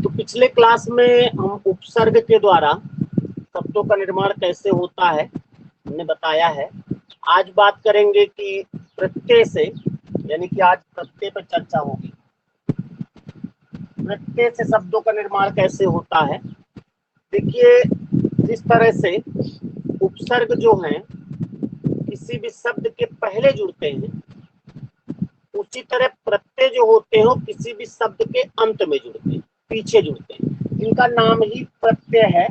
तो पिछले क्लास में हम उपसर्ग के द्वारा शब्दों का निर्माण कैसे होता है हमने बताया है। आज बात करेंगे कि प्रत्यय से, यानी कि आज प्रत्यय पर चर्चा होगी। प्रत्यय से शब्दों का निर्माण कैसे होता है। देखिए, जिस तरह से उपसर्ग जो हैं किसी भी शब्द के पहले जुड़ते हैं, उसी तरह प्रत्यय जो होते हैं वो किसी भी शब्द के अंत में जुड़ते हैं, पीछे जुड़ते हैं। इनका नाम ही प्रत्यय है।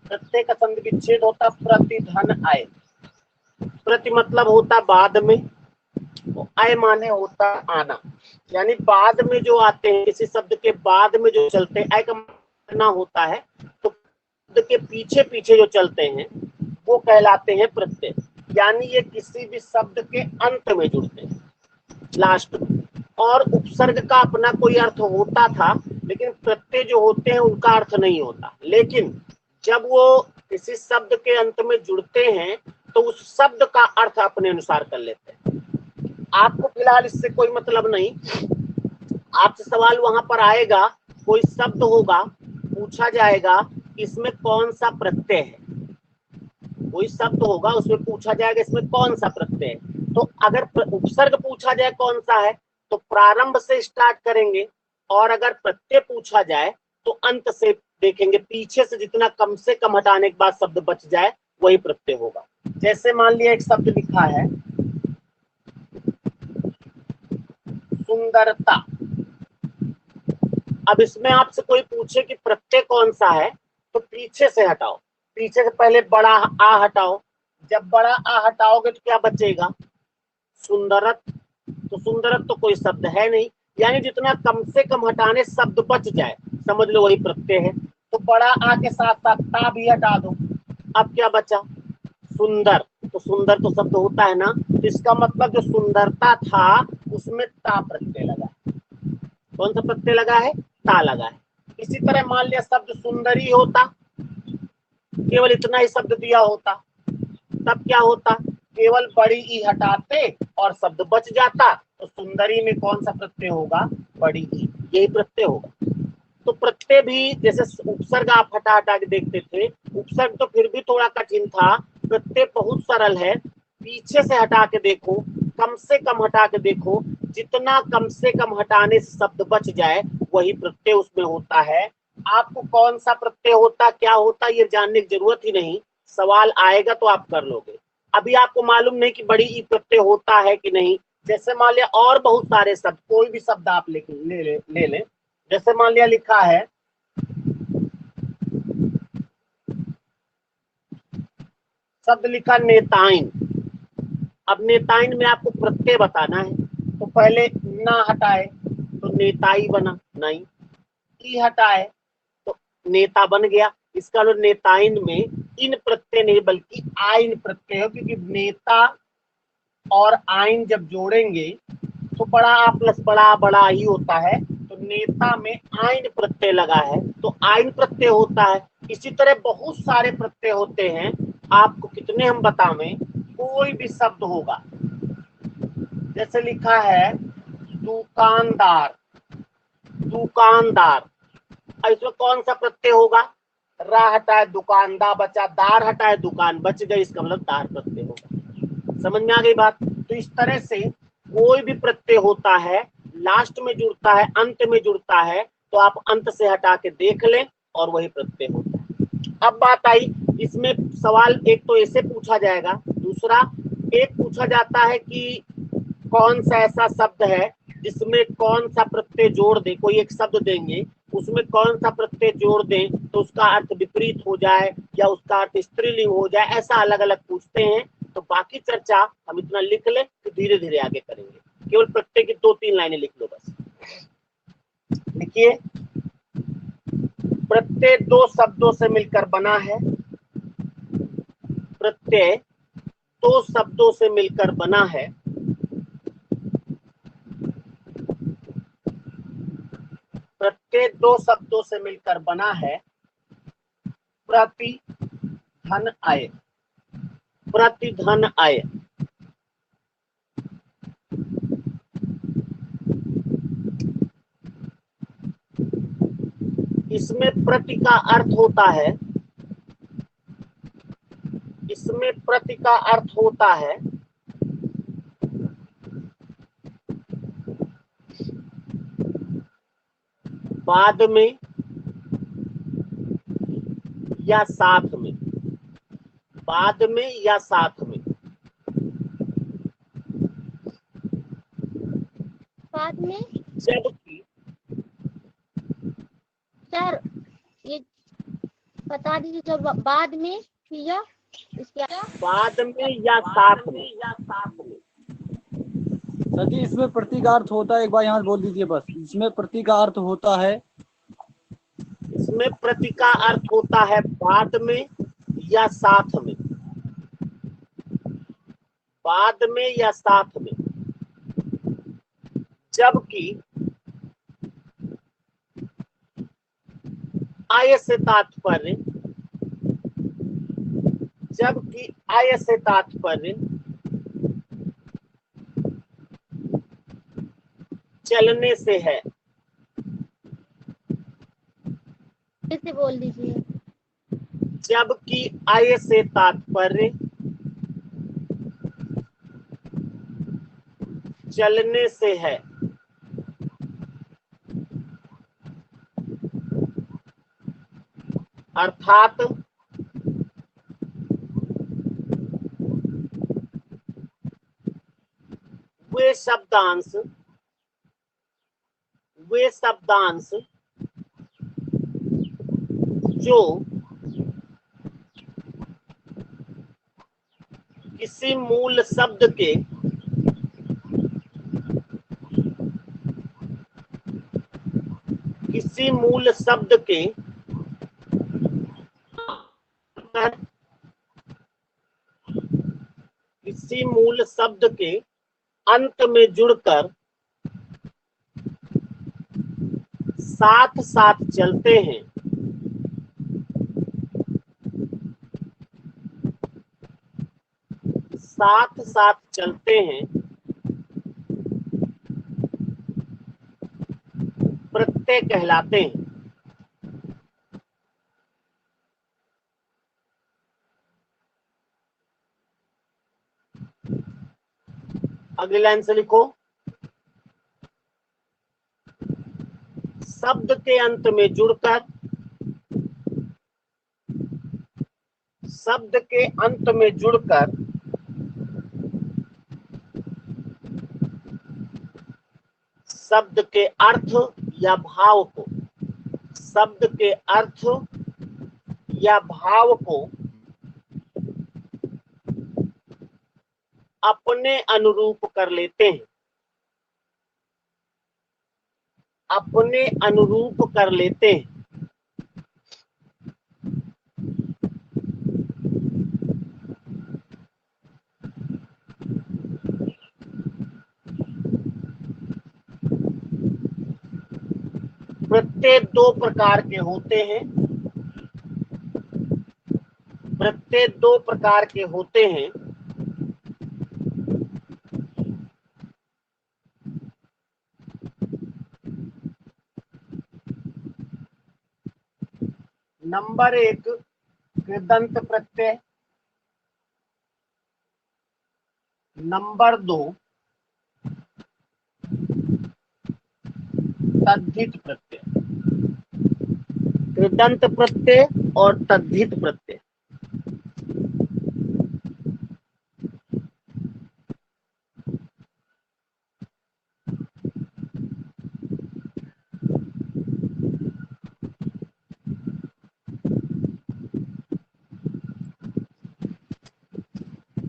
प्रत्यय का संधि विच्छेद होता प्रतिधन आय। प्रति मतलब होता बाद में, तो आय माने होता आना, यानी बाद में जो आते हैं, किसी शब्द के बाद में जो चलते हैं, आय का माना होता है। तो शब्द के पीछे पीछे जो चलते हैं वो कहलाते हैं प्रत्यय, यानी ये किसी भी शब्द के अंत में जुड़ते हैं, लास्ट में। और उपसर्ग का अपना कोई अर्थ होता था, लेकिन प्रत्यय जो होते हैं उनका अर्थ नहीं होता। लेकिन जब वो किसी शब्द के अंत में जुड़ते हैं तो उस शब्द का अर्थ अपने अनुसार कर लेते हैं। आपको फिलहाल इससे कोई मतलब नहीं, आपसे सवाल वहां पर आएगा, कोई शब्द होगा, पूछा जाएगा इसमें कौन सा प्रत्यय है। कोई शब्द होगा, उसमें पूछा जाएगा इसमें कौन सा प्रत्यय है। तो अगर उपसर्ग पूछा जाए कौन सा है तो प्रारंभ से स्टार्ट करेंगे, और अगर प्रत्यय पूछा जाए तो अंत से देखेंगे। पीछे से जितना कम से कम हटाने के बाद शब्द बच जाए वही प्रत्यय होगा। जैसे मान लिया एक शब्द लिखा है सुंदरता। अब इसमें आपसे कोई पूछे कि प्रत्यय कौन सा है, तो पीछे से हटाओ। पीछे से पहले बड़ा आ हटाओ। जब बड़ा आ हटाओगे तो क्या बचेगा? सुंदरत। तो सुंदरत तो कोई शब्द है नहीं, यानी जितना कम से कम हटाने शब्द बच जाए समझ लो वही प्रत्यय है। तो बड़ा आ के साथ साथ ता भी हटा दो। अब क्या बचा? सुंदर। तो सुंदर तो शब्द होता है ना, तो इसका मतलब जो सुंदरता था उसमें ता प्रत्यय लगा है। कौन सा प्रत्यय लगा है? ता लगा है। इसी तरह मान लिया शब्द सुंदरी होता, केवल इतना ही शब्द दिया होता, तब क्या होता? केवल बड़ी ई हटाते और शब्द बच जाता। तो सुंदरी में कौन सा प्रत्यय होगा? बड़ी ई, यही प्रत्यय होगा। तो प्रत्यय भी जैसे उपसर्ग आप हटा हटा के देखते थे, उपसर्ग तो फिर भी थोड़ा कठिन था, प्रत्यय बहुत सरल है। पीछे से हटा के देखो, कम से कम हटा के देखो, जितना कम से कम हटाने से शब्द बच जाए वही प्रत्यय उसमें होता है। आपको कौन सा प्रत्यय होता, क्या होता, ये जानने की जरूरत ही नहीं। सवाल आएगा तो आप कर लोगे। अभी आपको मालूम नहीं कि बड़ी ई प्रत्यय होता है कि नहीं। जैसे मान लिया और बहुत सारे शब्द, कोई भी शब्द आप ले लें। जैसे मान लिया लिखा है शब्द लिखा नेताइन। अब नेताइन में आपको प्रत्यय बताना है, तो पहले ना हटाए तो नेताई बना, नहीं। ई हटाए तो नेता बन गया। इसका मतलब नेताइन में इन प्रत्यय नहीं बल्कि आइन प्रत्यय हो, क्योंकि नेता और आइन जब जोड़ेंगे तो बड़ा आ प्लस बड़ा बड़ा ही होता है। तो नेता में आइन प्रत्यय लगा है तो आइन प्रत्यय होता है। इसी तरह बहुत सारे प्रत्यय होते हैं। आपको कितने हम बतावें, कोई भी शब्द होगा, जैसे लिखा है दुकानदार। दुकानदार, इसमें कौन सा प्रत्यय होगा? रा हटाए दुकानदार बचा, दार हटाए दुकान बच गई, इसका मतलब दार प्रत्यय होगा। समझ में आ गई बात? तो इस तरह से कोई भी प्रत्यय होता है, लास्ट में जुड़ता है, अंत में जुड़ता है, तो आप अंत से हटा के देख लें और वही प्रत्यय होता है। अब बात आई, इसमें सवाल एक तो ऐसे पूछा जाएगा, दूसरा एक पूछा जाता है कि कौन सा ऐसा शब्द है जिसमें कौन सा प्रत्यय जोड़ दे। कोई एक शब्द देंगे, उसमें कौन सा प्रत्यय जोड़ दें तो उसका अर्थ विपरीत हो जाए या उसका अर्थ स्त्रीलिंग हो जाए, ऐसा अलग अलग पूछते हैं। तो बाकी चर्चा हम इतना लिख लें कि धीरे धीरे आगे करेंगे। केवल प्रत्यय की 2-3 लाइनें लिख लो बस। लिखिए, प्रत्यय दो शब्दों से मिलकर बना है। प्रत्यय दो शब्दों से मिलकर बना है। प्रत्यय दो शब्दों से मिलकर बना है। प्रतिधन आय। प्रतिधन आय। इसमें प्रति का अर्थ होता है, इसमें प्रति का अर्थ होता है बाद में या साथ में, बाद में या साथ में। बाद में जबकि सर ये बता दीजिए, जब बाद में या इसके बाद में या साथ में। सर जी इसमें प्रति का अर्थ होता है, एक बार यहाँ बोल दीजिए बस। इसमें प्रति का अर्थ होता है, इसमें प्रति का अर्थ होता है बाद में या साथ में, बाद में या साथ में। जबकि आय से तात्पर्य, जबकि आय से तात्पर्य चलने से है। फिर से बोल दीजिए। जबकि आय से तात्पर्य चलने से है। अर्थात वे शब्दांश जो किसी मूल शब्द के किसी मूल शब्द के अंत में जुड़कर साथ साथ चलते हैं, साथ साथ चलते हैं, प्रत्यय कहलाते हैं। अगली लाइन से लिखो, शब्द के अंत में जुड़कर, शब्द के अंत में जुड़कर शब्द के अर्थ या भाव को, शब्द के अर्थ या भाव को अपने अनुरूप कर लेते हैं, अपने अनुरूप कर लेते हैं। प्रत्यय दो प्रकार के होते हैं, प्रत्यय दो प्रकार के होते हैं। नंबर एक कृदंत प्रत्यय, नंबर दो तद्धित प्रत्यय। कृदंत प्रत्यय और तद्धित प्रत्यय।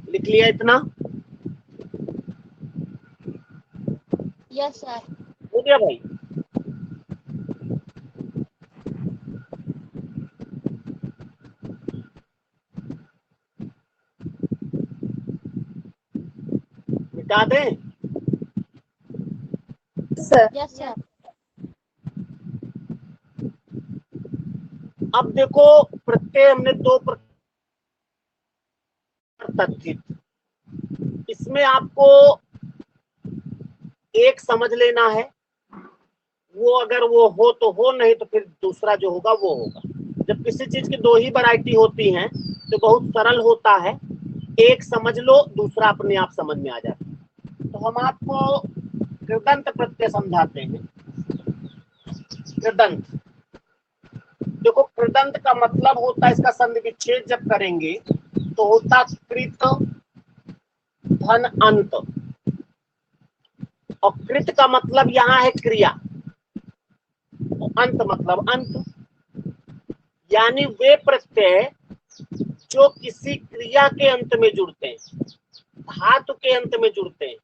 लिख लिया इतना? Yes sir. हो गया भाई? मिटा दें? सर। Yes sir. अब देखो, प्रत्यय हमने दो प्रकार तद्धित, इसमें आपको एक समझ लेना है, वो अगर वो हो तो हो, नहीं तो फिर दूसरा जो होगा वो होगा। जब किसी चीज की दो ही वैरायटी होती हैं तो बहुत सरल होता है, एक समझ लो दूसरा अपने आप समझ में आ जाता है। तो हम आपको कृदंत प्रत्यय समझाते हैं। कृदंत, देखो कृदंत का मतलब होता है, इसका संधि विच्छेद जब करेंगे तो होता कृत धन अंत, और कृत का मतलब यहाँ है क्रिया, अंत मतलब अंत, यानी वे प्रत्यय जो किसी क्रिया के अंत में जुड़ते हैं, धातु के अंत में जुड़ते हैं,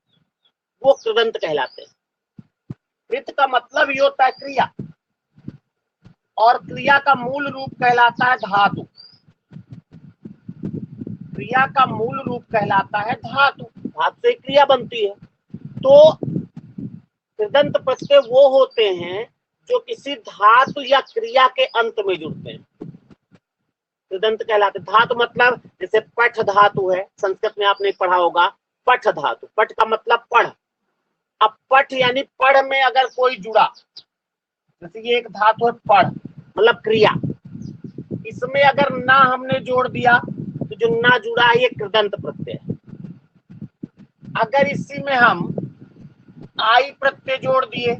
वो कृदंत कहलाते हैं। कृत का मतलब ये होता है क्रिया, और क्रिया का मूल रूप कहलाता है धातु। क्रिया का मूल रूप कहलाता है धातु, धातु से क्रिया बनती है। तो कृदंत प्रत्यय वो होते हैं जो किसी धातु या क्रिया के अंत में जुड़ते हैं, कृदंत कहलाते। धातु मतलब जैसे पठ धातु है, संस्कृत में आपने पढ़ा होगा, पठ धातु, पठ का मतलब पढ़। अब पठ यानी पढ़ में अगर कोई जुड़ा, जैसे ये एक धातु है पढ़ मतलब क्रिया, इसमें अगर ना हमने जोड़ दिया तो जो ना जुड़ा है ये कृदंत प्रत्यय है। अगर इसी में हम आई प्रत्यय जोड़ दिए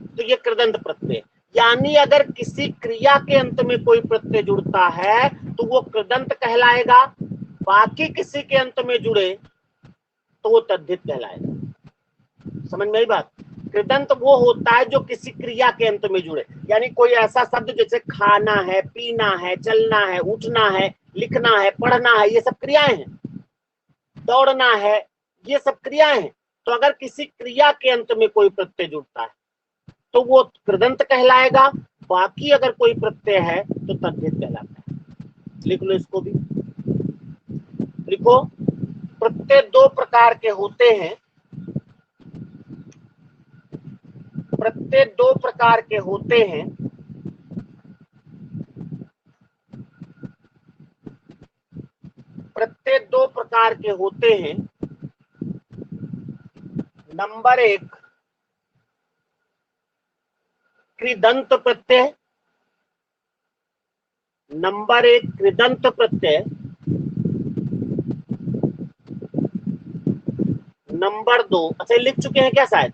तो ये कृदंत प्रत्यय, यानी अगर किसी क्रिया के अंत में कोई प्रत्यय जुड़ता है तो वो कृदंत कहलाएगा, बाकी किसी के अंत में जुड़े तो वो तद्धित कहलाएगा। समझ में आई बात? कृदंत वो होता है जो किसी क्रिया के अंत में जुड़े, यानी कोई ऐसा शब्द जैसे खाना है, पीना है, चलना है, उठना है, लिखना है, पढ़ना है, ये सब क्रियाएं हैं, दौड़ना है, ये सब क्रियाएं हैं। तो अगर किसी क्रिया के अंत में कोई प्रत्यय जुड़ता है तो वो कृदंत कहलाएगा, बाकी अगर कोई प्रत्यय है तो तद्धित कहलाता है। लिख लो इसको भी, लिखो। प्रत्यय दो प्रकार के होते हैं, प्रत्यय दो प्रकार के होते हैं। प्रत्यय दो प्रकार के होते हैं। नंबर एक कृदंत प्रत्यय, नंबर एक कृदंत प्रत्यय, नंबर दो, अच्छा लिख चुके हैं क्या शायद?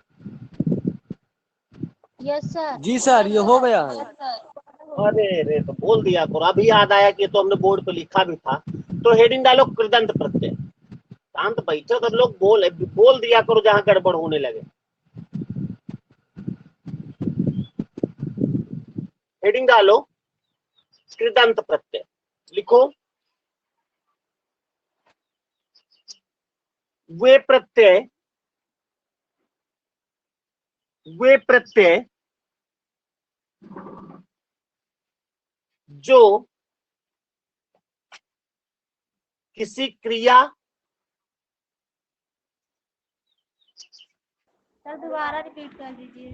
Yes sir. जी सर, ये हो गया है। अरे रे, तो बोल दिया करो, अभी याद आया कि तो हमने बोर्ड पे लिखा भी था। तो हेडिंग डालो कृदंत प्रत्यय। शांत बैठो तो लोग बोल दिया करो जहां गड़बड़ होने लगे। हेडिंग डालो कृदंत प्रत्यय, लिखो। वे प्रत्यय जो किसी क्रिया, सर दोबारा रिपीट कर दीजिए।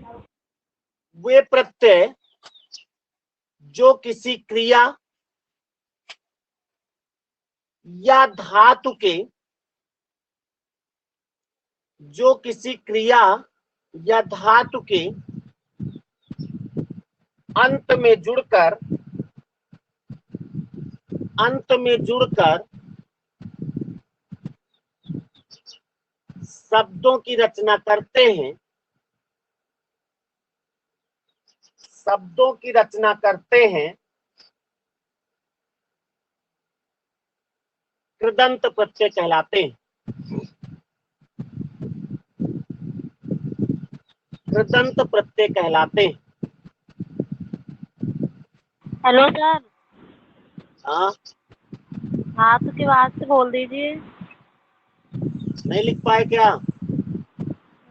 वे प्रत्यय जो किसी क्रिया या धातु के, जो किसी क्रिया या धातु के अंत में जुड़कर शब्दों की रचना करते हैं, शब्दों की रचना करते हैं, कृदंत प्रत्यय कहलाते हैं। कृदंत प्रत्यय कहलाते हैं। हेलो सर, हाँ, हाथ के बाद से बोल दीजिए। नहीं लिख पाए क्या?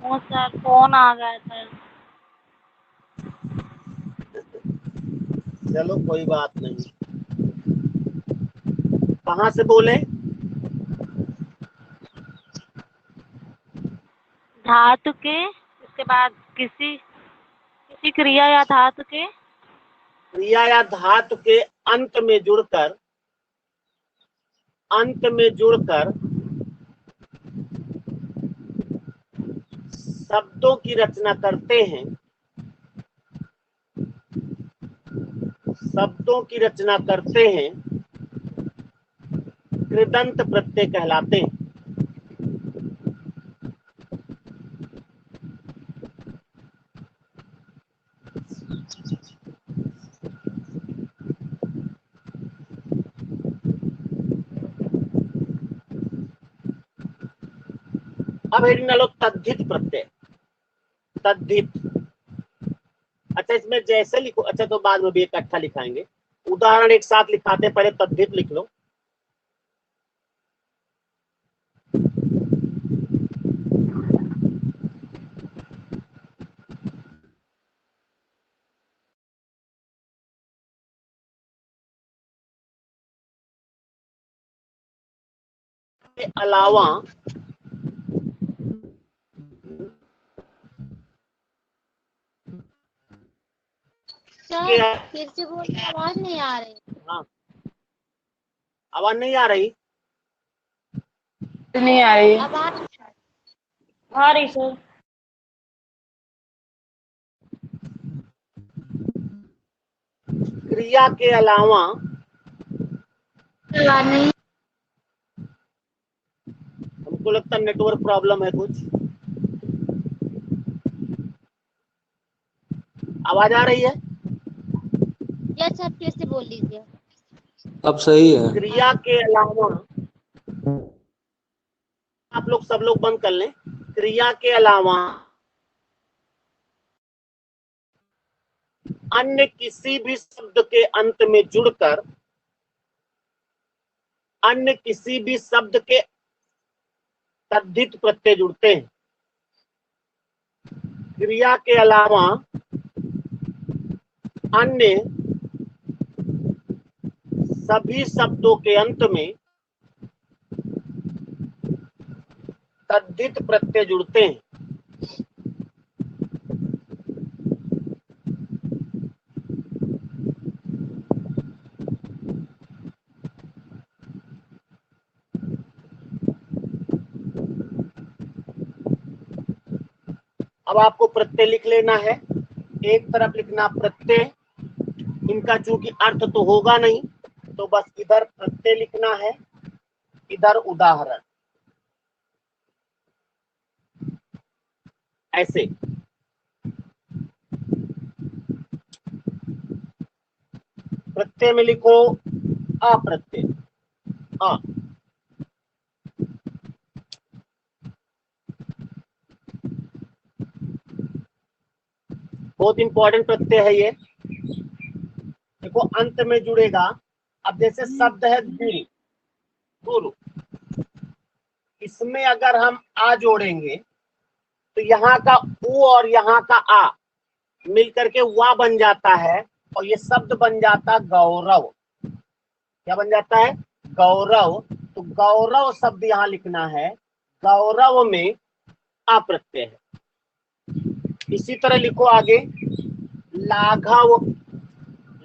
वो सर फोन आ गया था। चलो कोई बात नहीं। कहाँ से बोले? धातु के, उसके बाद किसी किसी क्रिया या धातु के क्रिया या धातु के अंत में जुड़कर शब्दों की रचना करते हैं, शब्दों की रचना करते हैं, कृदंत प्रत्यय कहलाते हैं। अब हेडिंग डालो तद्धित प्रत्यय, तद्धित। अच्छा इसमें जैसे लिखो, अच्छा तो बाद में भी इकट्ठा लिखाएंगे, उदाहरण एक साथ लिखाते, पहले तद्धित लिख लो। के अलावा सर फिर से बोल, आवाज नहीं आ रही। हाँ आवाज नहीं आ रही? नहीं आ रही। आवाज आ रही सर। क्रिया के अलावा नहीं। हमको लगता है नेटवर्क प्रॉब्लम है कुछ। आवाज आ रही है? यस सर फिर से बोल लीजिए। अब सही है। क्रिया के अलावा, आप लोग सब लोग बंद कर लें। क्रिया के अलावा अन्य किसी भी शब्द के अंत में जुड़कर, अन्य किसी भी शब्द के तद्धित प्रत्यय जुड़ते हैं। क्रिया के अलावा अन्य सभी शब्दों के अंत में तद्धित प्रत्यय जुड़ते हैं। अब आपको प्रत्यय लिख लेना है, एक तरफ लिखना प्रत्यय, इनका चूंकि अर्थ तो होगा नहीं तो बस इधर प्रत्यय लिखना है, इधर उदाहरण, ऐसे। प्रत्यय में लिखो अप्रत्यय, अ। बहुत इंपॉर्टेंट प्रत्यय है ये, देखो अंत में जुड़ेगा। अब जैसे शब्द है गुरु, गुरु, इसमें अगर हम आ जोड़ेंगे तो यहाँ का उ और यहाँ का आ मिलकर के वा बन जाता है, और ये शब्द बन जाता गौरव। क्या बन जाता है? गौरव। तो गौरव शब्द यहाँ लिखना है, गौरव में आ प्रत्यय है। इसी तरह लिखो आगे, लाघव,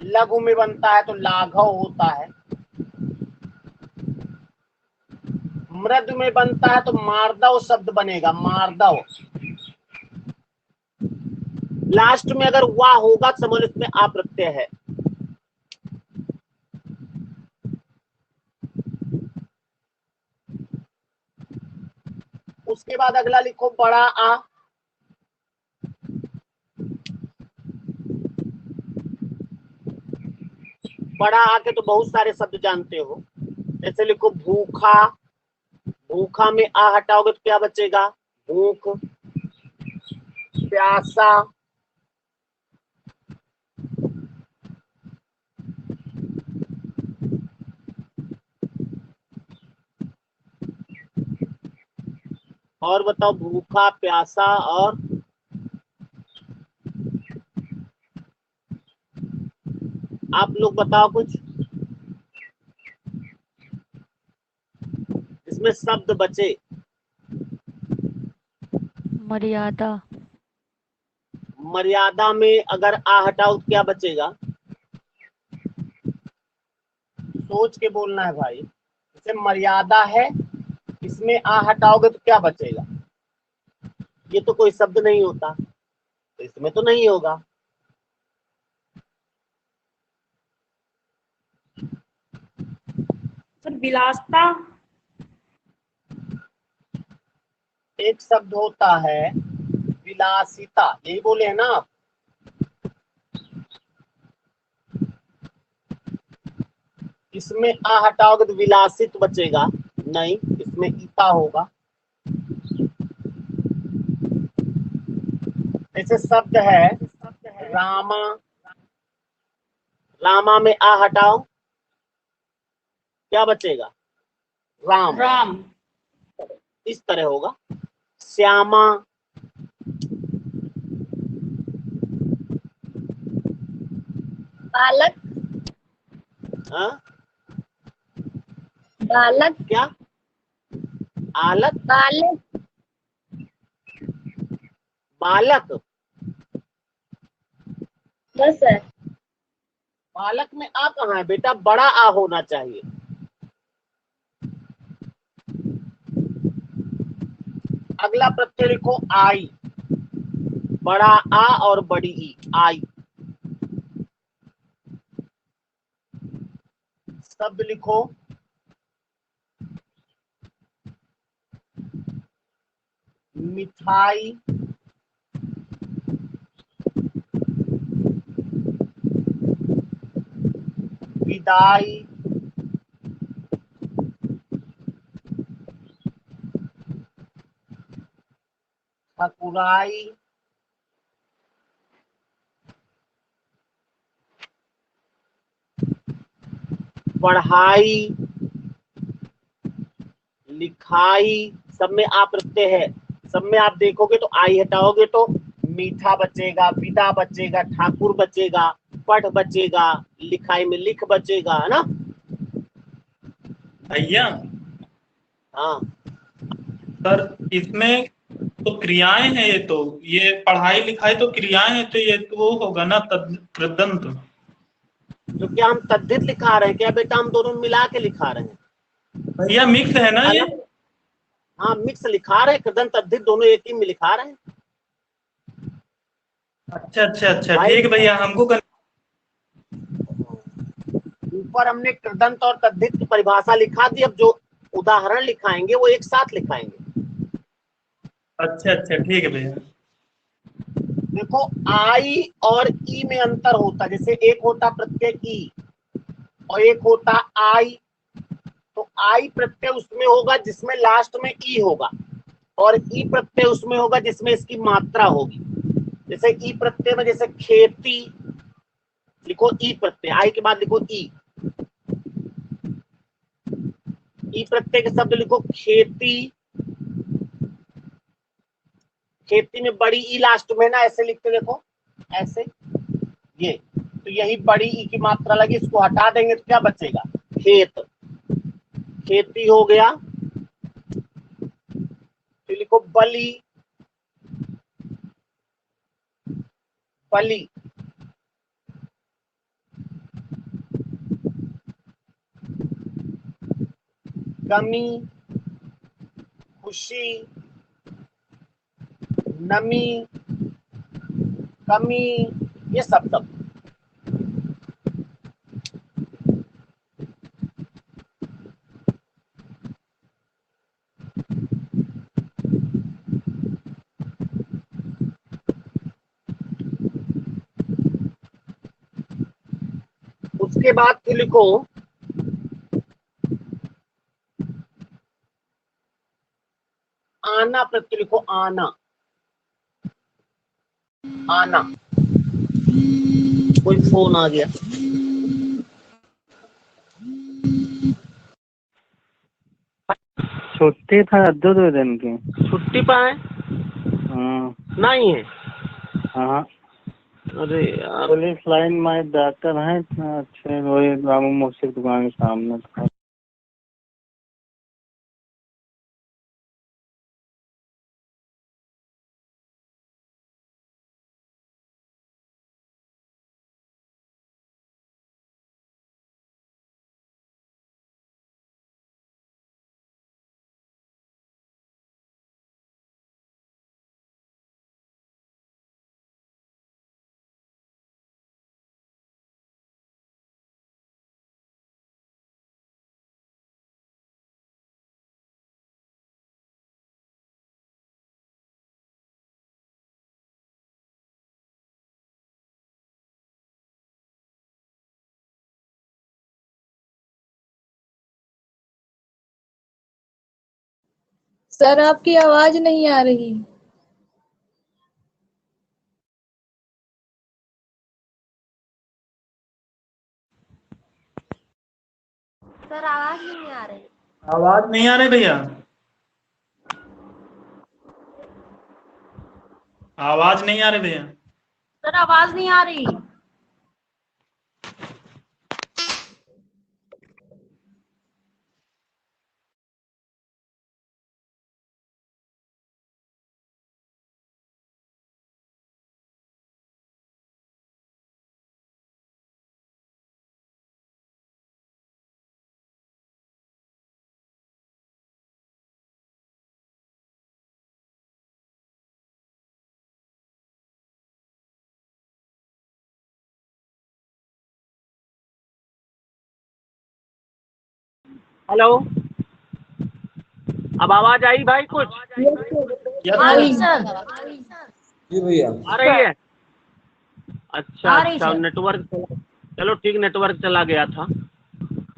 लघु में बनता है तो लाघव होता है। मृद में बनता है तो मार्दव शब्द बनेगा, मार्दव। लास्ट में अगर वाह होगा तो समझ इसमें आ प्रत्यय है। उसके बाद अगला लिखो बड़ा आ, बड़ा आ के तो बहुत सारे शब्द जानते हो, जैसे लिखो भूखा, भूखा में आ हटाओगे तो क्या बचेगा? भूख। प्यासा, और बताओ, भूखा, प्यासा, और आप लोग बताओ कुछ इसमें शब्द बचे। मर्यादा। मर्यादा में अगर आ हटाओ तो क्या बचेगा? सोच के बोलना है भाई। जैसे मर्यादा है, इसमें आ हटाओगे तो क्या बचेगा? ये तो कोई शब्द नहीं होता, तो इसमें तो नहीं होगा। सर विलासता। एक शब्द होता है विलासिता, यही बोले हैं ना आप। इसमें आ हटाओगे तो विलासित बचेगा, नहीं, इसमें ईता होगा। ऐसे शब्द है रामा, रामा में आ हटाओ, क्या बचेगा? राम। राम। इस तरह होगा। श्यामा, बालक। हाँ बालक। क्या? आलत, बालक। बालक। बस सर। बालक में आ कहाँ है बेटा? बड़ा आ होना चाहिए। अगला प्रत्यय लिखो आई, बड़ा आ और बड़ी ई, आई। शब्द लिखो मिठाई, विदाई, ठकुराई, पढ़ाई, लिखाई। सब में आप प्रत्यय है, सब में आप देखोगे तो आई हटाओगे तो मीठा बचेगा, विदा बचेगा, ठाकुर बचेगा, पढ़ बचेगा, लिखाई में लिख बचेगा, है ना? भैया हाँ सर, इसमें तो क्रियाएं हैं, ये पढ़ाई लिखाई तो क्रियाएं हैं, तो ये तो वो होगा ना कृदंत। तो क्या हम तद्धित लिखा रहे हैं क्या बेटा? हम दोनों मिला के लिखा रहे हैं। भैया मिक्स है ना ये? अलग, हाँ मिक्स लिखा रहे हैं, कृदंत तद्धित दोनों एक ही में लिखा रहे हैं अच्छा अच्छा अच्छा, भाई। ठीक भैया, हमको ऊपर हमने कृदंत और तद्धित की परिभाषा लिखा दी, अब जो उदाहरण लिखाएंगे वो एक साथ लिखाएंगे। अच्छा अच्छा, ठीक है भैया। देखो आई और ई में अंतर होता है, जैसे एक होता प्रत्यय ई और एक होता आई। तो आई प्रत्यय उसमें होगा जिसमें लास्ट में ई होगा, और ई प्रत्यय उसमें होगा जिसमें इसकी मात्रा होगी। जैसे ई प्रत्यय में जैसे खेती, लिखो ई प्रत्यय, आई के बाद लिखो ई। ई प्रत्यय के शब्द लिखो खेती, खेती में बड़ी ई लास्ट में ना, ऐसे लिखते देखो, ऐसे ये, तो यही बड़ी ई की मात्रा लगी, इसको हटा देंगे तो क्या बचेगा? खेत, खेती हो गया। तो लिखो बलि, बलि। कमी, खुशी, नमी, कमी, ये सब। उसके बाद फिर लिखो आना प्रत्यय, लिखो आना, आना। कोई फोन आ गया। छुट्टी था 2 दिन की। छुट्टी पर है? हाँ नहीं है? हाँ। अरे यार, पुलिस लाइन में डॉक्टर है, अच्छे, वही रामू मौसी की दुकान के सामने था। सर आपकी आवाज नहीं आ रही। सर आवाज नहीं आ रही। आवाज नहीं आ रही भैया, आवाज नहीं आ रही भैया। सर आवाज नहीं आ रही। हेलो, अब आवाज आई भाई कुछ? यस आ रही सर। सर। जी भैया। आ रही है? अच्छा आ रही अच्छा, सर। नेटवर्क, चलो ठीक, नेटवर्क चला गया था।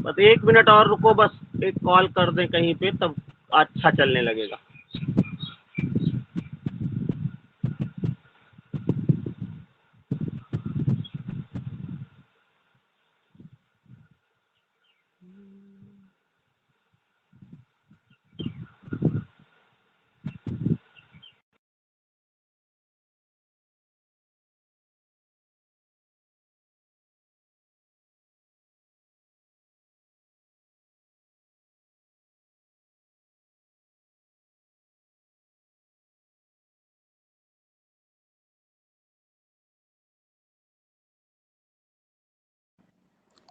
बस 1 मिनट और रुको, बस एक कॉल कर दें कहीं पे, तब अच्छा चलने लगेगा।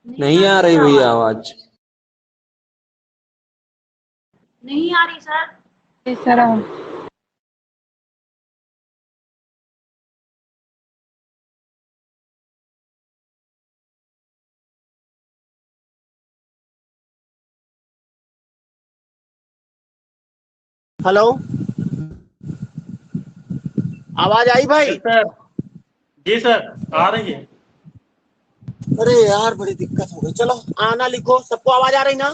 नहीं आ रही भैया आवाज। नहीं आ रही सर। सर हेलो, आवाज आई भाई? Yes sir. जी सर, आ रही है। अरे यार बड़ी दिक्कत हो गई। चलो आना लिखो, सबको आवाज आ रही ना?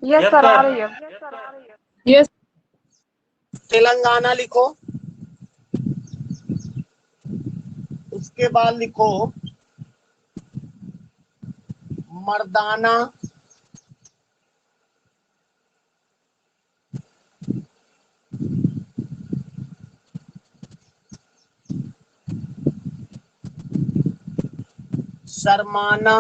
यस यस सर आ सर। रही है। यस। तेलंगाना लिखो, उसके बाद लिखो मर्दाना, शर्माना,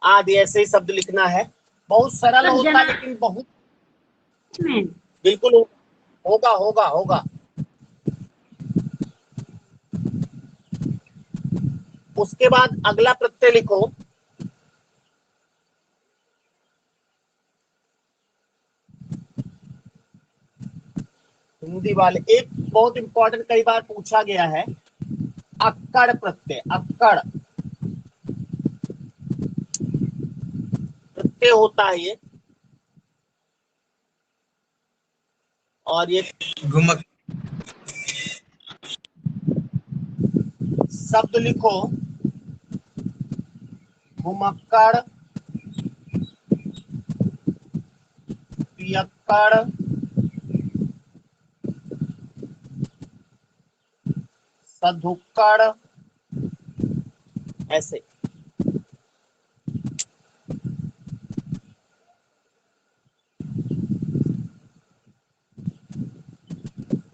आदि ऐसे ही शब्द लिखना है। बहुत सरल सर होता है, जना लेकिन बहुत में बिल्कुल होगा होगा होगा। उसके बाद अगला प्रत्यय लिखो, हिंदी वाले। एक बहुत इंपॉर्टेंट, कई बार पूछा गया है, अक्कड़ प्रत्यय। अक्कड़ प्रत्यय होता है ये, और ये घुमक शब्द लिखो, घुमक्कड़, पियक्कड़, सधुक्कड़, ऐसे।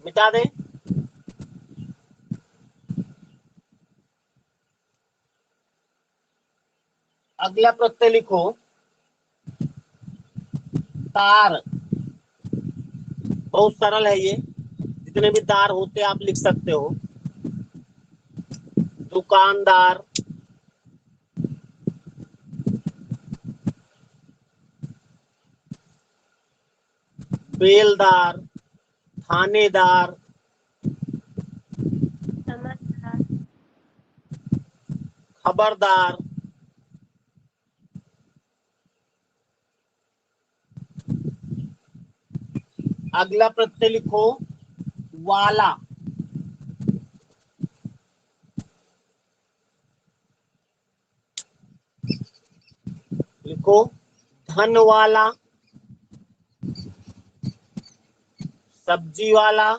मिटा दें। अगला प्रत्यय लिखो, तार। बहुत सरल है ये, जितने भी तार होते हैं आप लिख सकते हो। दुकानदार, बेलदार, थानेदार, समझदार। खबरदार। अगला प्रत्यय लिखो, वाला। धन वाला, सब्जी वाला,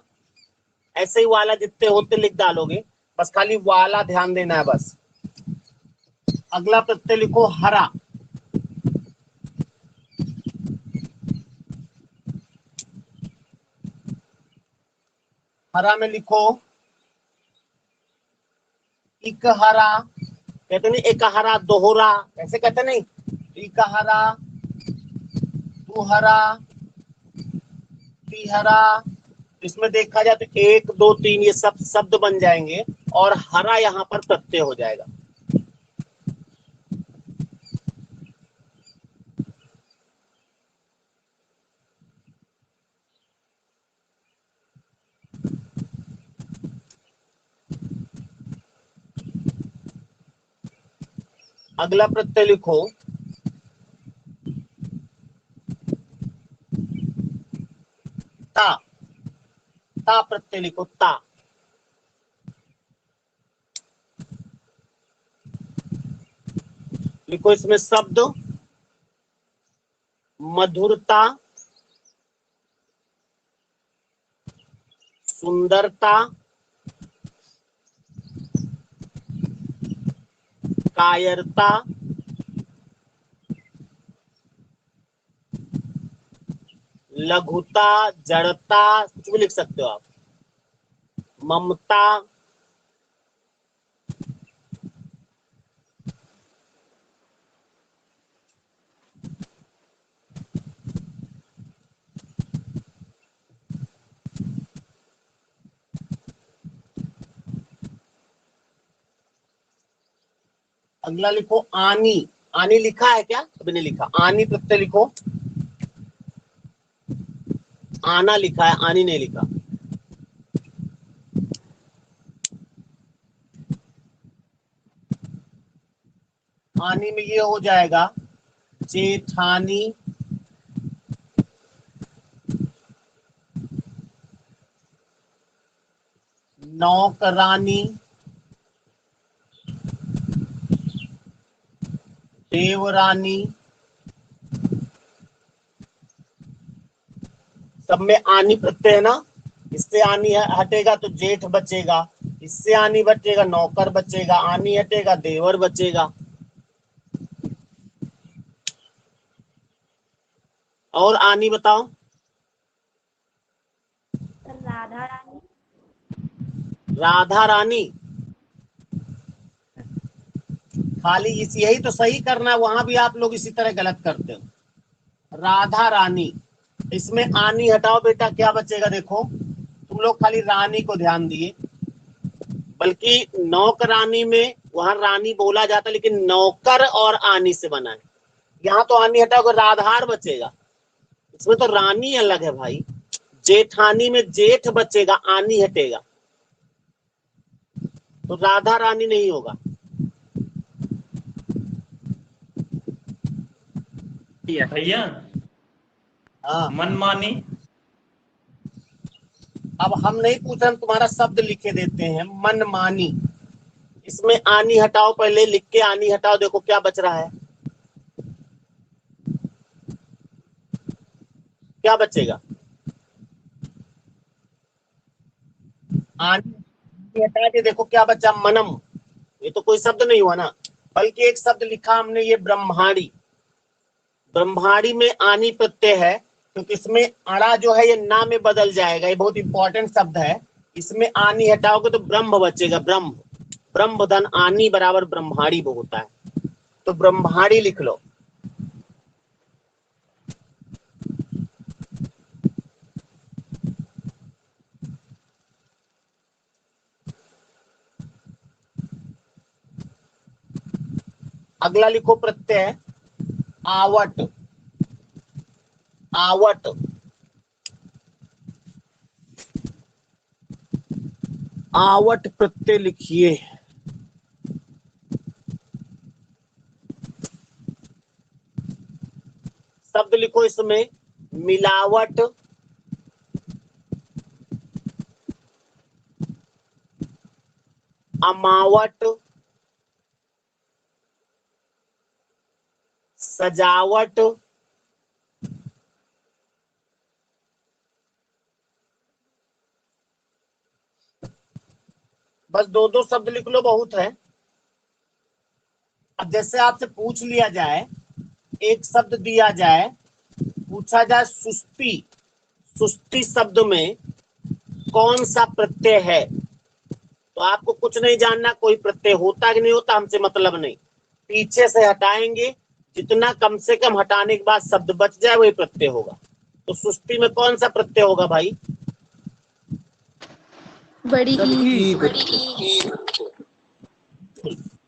ऐसे ही वाला जितने होते लिख डालोगे, बस खाली वाला ध्यान देना है बस। अगला प्रत्यय लिखो हरा। हरा में लिखो इकहरा, कहते नहीं एक हरा दोहरा, ऐसे कहते नहीं, इकहरा, दुहरा, तिहरा। इसमें देखा जाए तो 1 2 3 ये सब शब्द बन जाएंगे और हरा यहाँ पर प्रत्यय हो जाएगा। अगला प्रत्यय लिखो ता। ता प्रत्यय लिखो ता। लिखो इसमें शब्द मधुरता, सुंदरता, कायरता, लघुता, जड़ता, कुछ भी लिख सकते हो आप, ममता, अगला लिखो आनी। आनी लिखा है क्या? अभी नहीं लिखा। आनी प्रत्यय लिखो। आना लिखा है, आनी नहीं लिखा। आनी में ये हो जाएगा जेठानी, नौकरानी, देवरानी, सब में आनी प्रत्यय है ना। इससे आनी हटेगा तो जेठ बचेगा, इससे आनी बचेगा नौकर बचेगा, आनी हटेगा देवर बचेगा। और आनी बताओ। राधा रानी। राधा रानी, खाली यही तो सही करना है, वहां भी आप लोग इसी तरह गलत करते हो। राधा रानी, इसमें आनी हटाओ बेटा, क्या बचेगा देखो। तुम लोग खाली रानी को ध्यान दिए, बल्कि नौकरानी में वहां रानी बोला जाता, लेकिन नौकर और आनी से बना है। यहाँ तो आनी हटाओगे राधार बचेगा, इसमें तो रानी अलग है भाई। जेठानी में जेठ बचेगा, आनी हटेगा, तो राधा रानी नहीं होगा। भैया हाँ, मनमानी। अब हम नहीं पूछ रहे, हम तुम्हारा शब्द लिखे देते हैं। मनमानी, इसमें आनी हटाओ, पहले लिख के आनी हटाओ, देखो क्या बच रहा है, क्या बचेगा। आनी हटा के देखो क्या बचा, मनम। ये तो कोई शब्द नहीं हुआ ना, बल्कि एक शब्द लिखा हमने, ये ब्रह्माणी। ब्रह्माणी में आनी प्रत्यय है, क्योंकि इसमें अड़ा जो है ये ना में बदल जाएगा, ये बहुत इंपॉर्टेंट शब्द है। इसमें आनी हटाओगे तो ब्रह्म बचेगा, ब्रह्म। ब्रह्म धन आनी बराबर ब्रह्माणी वो होता है, तो ब्रह्माणी लिख लो। अगला लिखो प्रत्यय आवट। आवट, आवट प्रत्यय लिखिए। शब्द लिखो इसमें मिलावट, अमावट, सजावट, बस 2-2 शब्द लिख लो, बहुत है। अब जैसे आपसे पूछ लिया जाए, एक शब्द दिया जाए, पूछा जाए सुस्ती, सुस्ती शब्द में कौन सा प्रत्यय है, तो आपको कुछ नहीं जानना, कोई प्रत्यय होता कि नहीं होता हमसे मतलब नहीं, पीछे से हटाएंगे, जितना कम से कम हटाने के बाद शब्द बच जाए वही प्रत्यय होगा। तो सुस्ती में कौन सा प्रत्यय होगा भाई? बड़ी ई।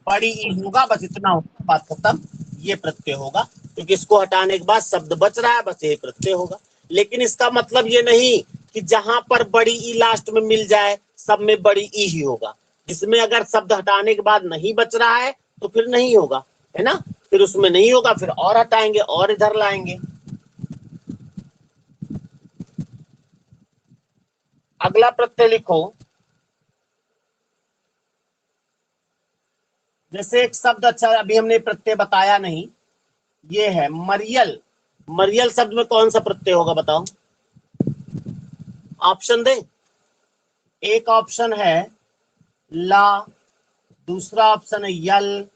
बड़ी ई होगा, बस इतना होगा, बात खत्म। ये प्रत्यय होगा, क्योंकि इसको हटाने के बाद शब्द बच रहा है, बस ये प्रत्यय होगा। लेकिन इसका मतलब ये नहीं कि जहां पर बड़ी ई लास्ट में मिल जाए सब में बड़ी ई ही होगा। जिसमें अगर शब्द हटाने के बाद नहीं बच रहा है तो फिर नहीं होगा, है ना, फिर उसमें नहीं होगा, फिर और हटाएंगे और इधर लाएंगे। अगला प्रत्यय लिखो, जैसे एक शब्द, अच्छा अभी हमने प्रत्यय बताया नहीं, ये है मरियल। मरियल शब्द में कौन सा प्रत्यय होगा बताओ? ऑप्शन दे। एक ऑप्शन है ला, दूसरा ऑप्शन है यल,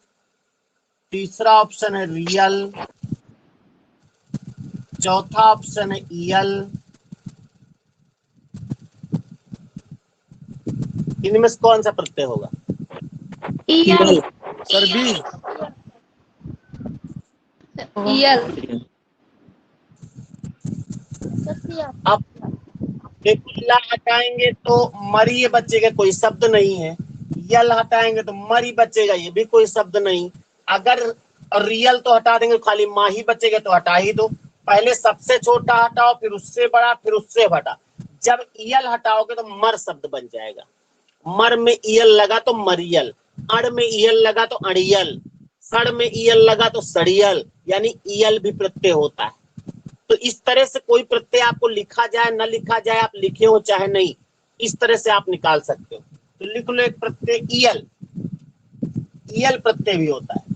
तीसरा ऑप्शन है रियल, चौथा ऑप्शन है यल। इनमें से कौन सा प्रत्यय होगा? ईयल। Sir B. यल। अब देखो, ला हटाएंगे तो मरी बचेगा, कोई शब्द नहीं है। यल हटाएंगे तो मरी बचेगा, ये भी कोई शब्द नहीं। अगर रियल तो हटा देंगे, खाली माँ ही बचेगा, तो हटा ही दो। पहले सबसे छोटा हटाओ, फिर उससे बड़ा, फिर उससे बड़ा। जब यल हटाओगे तो मर शब्द बन जाएगा। मर में ईयल लगा तो मरियल, अड़ में ईयल लगा तो अड़ियल, सड़ में ईयल लगा तो सड़ियल, यानी ईयल भी प्रत्यय होता है। तो इस तरह से कोई प्रत्यय आपको लिखा जाए न लिखा जाए, आप लिखे हो चाहे नहीं, इस तरह से आप निकाल सकते हो। तो लिख लो एक प्रत्यय ईयल, ईयल प्रत्यय भी होता है।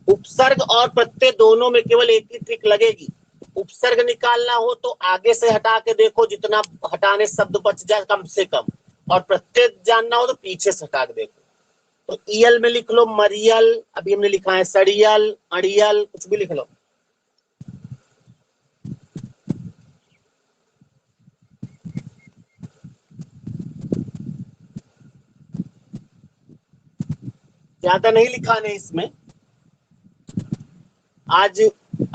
उपसर्ग और प्रत्यय दोनों में केवल एक ही ट्रिक लगेगी। उपसर्ग निकालना हो तो आगे से हटा के देखो, जितना हटाने शब्द बच जाए कम से कम, और प्रत्यय जानना हो तो पीछे से हटा के देखो। तो ईयल में लिख लो मरियल, अभी हमने लिखा है सड़ियल, अड़ियल, कुछ भी लिख लो। ज्यादा नहीं लिखाने इसमें। आज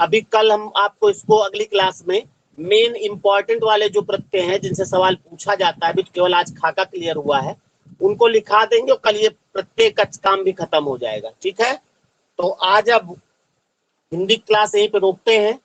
अभी कल हम आपको इसको अगली क्लास में मेन इंपॉर्टेंट वाले जो प्रत्यय हैं जिनसे सवाल पूछा जाता है, अभी केवल आज खाका क्लियर हुआ है, उनको लिखा देंगे और कल ये प्रत्येक का काम भी खत्म हो जाएगा। ठीक है, तो आज अब हिंदी क्लास यहीं पे रोकते हैं।